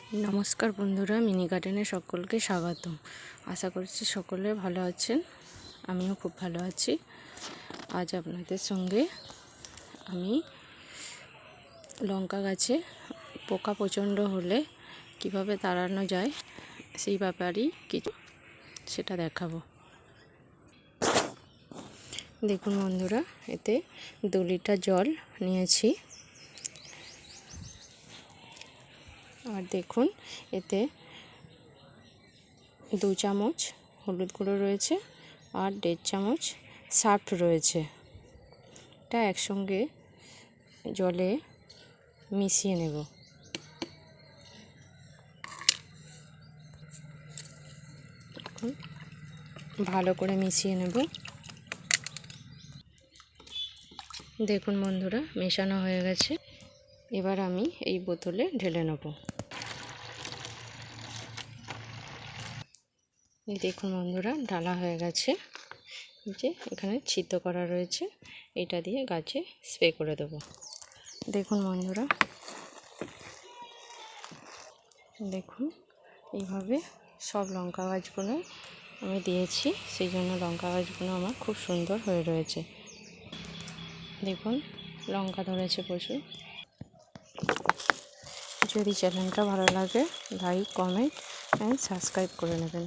नमस्कार बंधुरा मिनी गार्डेने सकलके स्वागतम। आशा करछि सकले भालो आछेन, आमिও खूब भालो आछि। आज आपनादेर संगे आमी लंका गाছে पोका प्रचंड होले किभाबे ताड़ानो जाए सेई ब्यापारेई किछु सेटा देखाबो। देखुन बंधुरा एते 2 लिटार जल निয়েছি और देखुन एते 2 চামচ হলুদ গুঁড়ো রয়েছে আর 1.5 চামচ সার্ফ রয়েছে। এটা একসঙ্গে জলে মিশিয়ে নেব। এখন ভালো করে মিশিয়ে নেব। দেখুন বন্ধুরা মেশানো হয়ে গেছে। এবার আমি এই বোতলে ঢেলে নেব। দেখুন বন্ধুরা ঢালা হয়ে গেছে। যে এখানে ছিদ্র করা রয়েছে, এটা দিয়ে গাছে স্প্রে করে দেব। দেখুন বন্ধুরা, দেখুন এইভাবে সব লঙ্কা গাছগুলো আমি দিয়েছি, সেই জন্য লঙ্কা গাছগুলো আমার খুব সুন্দর হয়ে রয়েছে। দেখুন লঙ্কা ধরেছে প্রচুর। যদি চ্যানেলটা ভালো লাগে লাইক, কমেন্ট অ্যান্ড সাবস্ক্রাইব করে নেবেন।